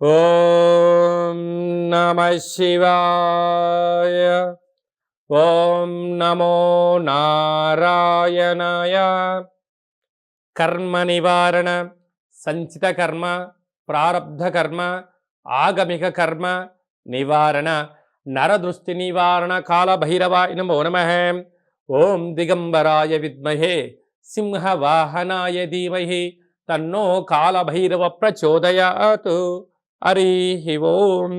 ఓం నమః శివాయ. ఓం నమో నారాయణాయ. కర్మ నివారణ, సంచిత కర్మ, ప్రారబ్ధ కర్మ, ఆగమిక కర్మ నివారణ, నరదృష్టి నివారణ కాళభైరవాయ నమో నమః. ఓం దిగంబరాయ విద్మహే సింహవాహనాయ ధీమహి తన్నో కాళభైరవ ప్రచోదయాత్. హరి ఓం.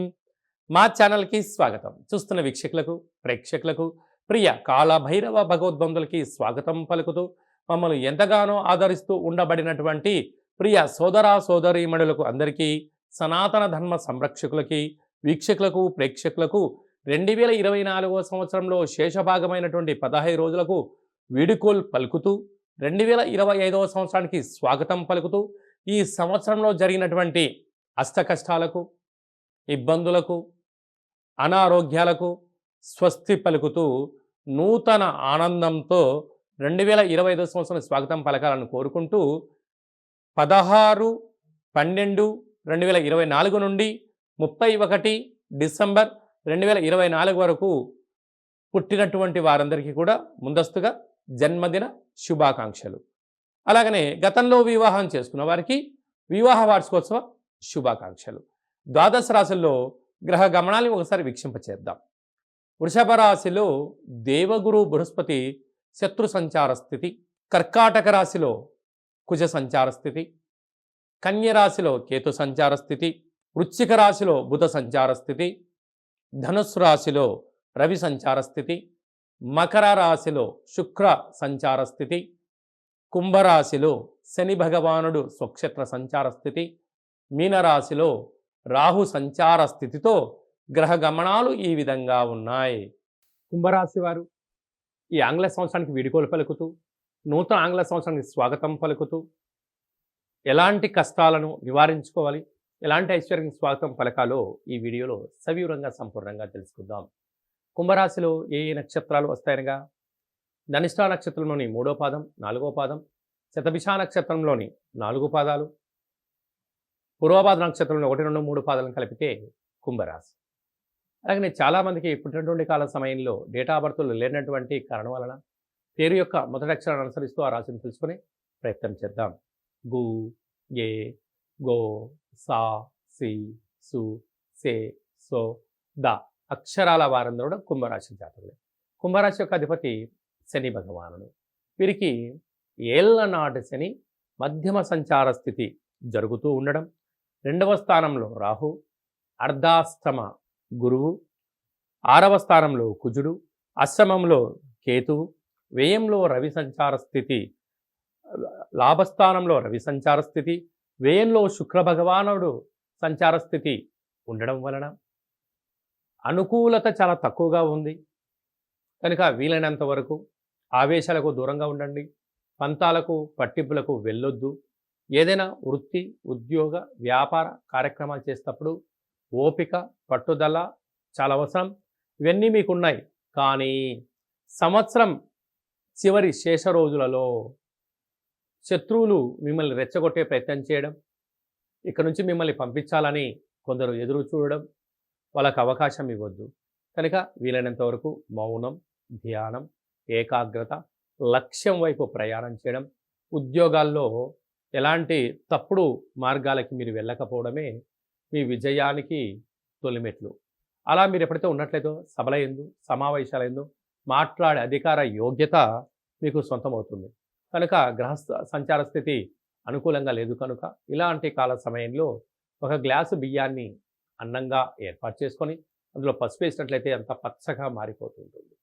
మా ఛానల్కి స్వాగతం. చూస్తున్న వీక్షకులకు, ప్రేక్షకులకు, ప్రియ కాళభైరవ భగవద్బంధులకి స్వాగతం పలుకుతూ మమ్మల్ని ఎంతగానో ఆదరిస్తూ ఉండబడినటువంటి ప్రియ సోదర సోదరీమణులకు అందరికీ, సనాతన ధర్మ సంరక్షకులకి, వీక్షకులకు, ప్రేక్షకులకు 2024 సంవత్సరంలో శేషభాగమైనటువంటి 15 రోజులకు వీడుకోలు పలుకుతూ 2025 సంవత్సరానికి స్వాగతం పలుకుతూ ఈ సంవత్సరంలో జరిగినటువంటి అష్ట కష్టాలకు, ఇబ్బందులకు, అనారోగ్యాలకు స్వస్తి పలుకుతూ నూతన ఆనందంతో 2025 సంవత్సరం స్వాగతం పలకాలని కోరుకుంటూ 16/12/2024 నుండి 31 డిసెంబర్ 2024 వరకు పుట్టినటువంటి వారందరికీ కూడా ముందస్తుగా జన్మదిన శుభాకాంక్షలు. అలాగనే గతంలో వివాహం చేసుకున్న వారికి వివాహ వార్షికోత్సవ శుభాకాంక్షలు. ద్వాదశ రాశుల్లో గ్రహ గమనాన్ని ఒకసారి వీక్షింపచేద్దాం. వృషభ రాశిలో దేవగురు బృహస్పతి శత్రు సంచార స్థితి, కర్కాటక రాశిలో కుజ సంచార స్థితి, కన్య రాశిలో కేతు సంచార స్థితి, వృశ్చిక రాశిలో బుధ సంచార స్థితి, ధనుస్సు రాశిలో రవి సంచార స్థితి, మకర రాశిలో శుక్ర సంచార స్థితి, కుంభరాశిలో శని భగవానుడు స్వక్షేత్ర సంచార స్థితి, మీనరాశిలో రాహు సంచార స్థితితో గ్రహ గమనాలు ఈ విధంగా ఉన్నాయి. కుంభరాశి వారు ఈ ఆంగ్ల సంవత్సరానికి వీడుకోలు పలుకుతూ, నూతన ఆంగ్ల సంవత్సరానికి స్వాగతం పలుకుతూ ఎలాంటి కష్టాలను నివారించుకోవాలి, ఎలాంటి ఐశ్వర్యానికి స్వాగతం పలకాలో ఈ వీడియోలో సవివరంగా సంపూర్ణంగా తెలుసుకుందాం. కుంభరాశిలో ఏ ఏ నక్షత్రాలు వస్తాయనగా ధనిష్ఠా నక్షత్రంలోని 3వ పాదం, 4వ పాదం, శతభిష నక్షత్రంలోని 4 పాదాలు, పూర్వపాద నక్షత్రంలో 1, 2, 3 పాదాలను కలిపితే కుంభరాశి. అలాగే చాలామందికి పుట్టినటువంటి కాల సమయంలో డేటా ఆఫ్ బర్త్లు లేనటువంటి కారణం వలన పేరు యొక్క మొదటి అక్షరాన్ని అనుసరిస్తూ ఆ రాశిని తెలుసుకునే ప్రయత్నం చేద్దాం. గు, ఏ, గో, సా, సి, సు, సే, సో, ద అక్షరాల వారందరూ కూడా కుంభరాశి జాతకులే. కుంభరాశి యొక్క అధిపతి శని భగవానుడు. వీరికి ఏళ్ల నాటి శని మధ్యమ సంచార స్థితి జరుగుతూ ఉండడం, 2వ స్థానంలో రాహు, అర్ధాష్టమ గురువు, 6వ స్థానంలో కుజుడు, అష్టమంలో కేతువు, వ్యయంలో రవి సంచార స్థితి, లాభస్థానంలో రవి సంచార స్థితి, వ్యయంలో శుక్ర భగవానుడు సంచార స్థితి ఉండడం వలన అనుకూలత చాలా తక్కువగా ఉంది. కనుక వీలైనంత వరకు ఆవేశాలకు దూరంగా ఉండండి, పంతాలకు పట్టింపులకు వెళ్ళొద్దు. ఏదైనా వృత్తి, ఉద్యోగ, వ్యాపార కార్యక్రమాలు చేసేటప్పుడు ఓపిక, పట్టుదల చాలా అవసరం. ఇవన్నీ మీకున్నాయి. కానీ సంవత్సరం చివరి శేష రోజులలో శత్రువులు మిమ్మల్ని రెచ్చగొట్టే ప్రయత్నం చేయడం, ఇక్కడ నుంచి మిమ్మల్ని పంపించాలని కొందరు ఎదురు చూడడం, వాళ్ళకు అవకాశం ఇవ్వద్దు. కనుక వీలైనంత వరకు మౌనం, ధ్యానం, ఏకాగ్రత, లక్ష్యం వైపు ప్రయాణం చేయడం, ఉద్యోగాల్లో ఎలాంటి తప్పుడు మార్గాలకి మీరు వెళ్ళకపోవడమే మీ విజయానికి తొలిమెట్లు. అలా మీరు ఎప్పుడైతే ఉన్నట్లయితే సభల యందు, సమావేశాల యందు మాట్లాడే అధికార యోగ్యత మీకు సొంతమవుతుంది. కనుక గ్రహ సంచార స్థితి అనుకూలంగా లేదు కనుక ఇలాంటి కాల సమయంలో ఒక గ్లాసు బియ్యాన్ని అన్నంగా ఏర్పాటు చేసుకొని అందులో పసుపు వేసినట్లయితే అంత పచ్చగా మారిపోతుంటుంది.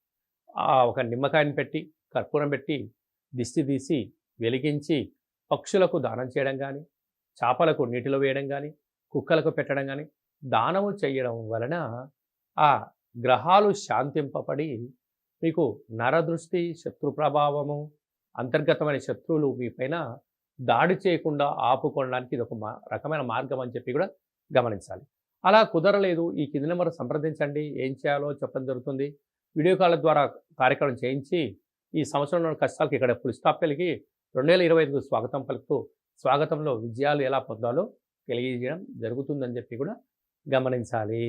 ఒక నిమ్మకాయని పెట్టి, కర్పూరం పెట్టి, దిష్టి తీసి వెలిగించి పక్షులకు దానం చేయడం కానీ, చేపలకు నీటిలో వేయడం కానీ, కుక్కలకు పెట్టడం కానీ దానము చేయడం వలన ఆ గ్రహాలు శాంతింపబడి మీకు నరదృష్టి, శత్రు ప్రభావము, అంతర్గతమైన శత్రువులు మీ పైన దాడి చేయకుండా ఆపుకోవడానికి ఇది ఒక రకమైన మార్గం అని చెప్పి కూడా గమనించాలి. అలా కుదరలేదు, ఈ కింది నెంబర్ సంప్రదించండి, ఏం చేయాలో చెప్పడం జరుగుతుంది. వీడియో కాల్ ద్వారా కార్యక్రమం చేయించి ఈ సంవత్సరంలో కష్టాలకు ఇక్కడ ఫుల్ స్టాప్ కలిగి 2025 స్వాగతం పలుకుతూ స్వాగతంలో విజయాలు ఎలా పొందాలో తెలియజేయడం జరుగుతుందని చెప్పి కూడా గమనించాలి.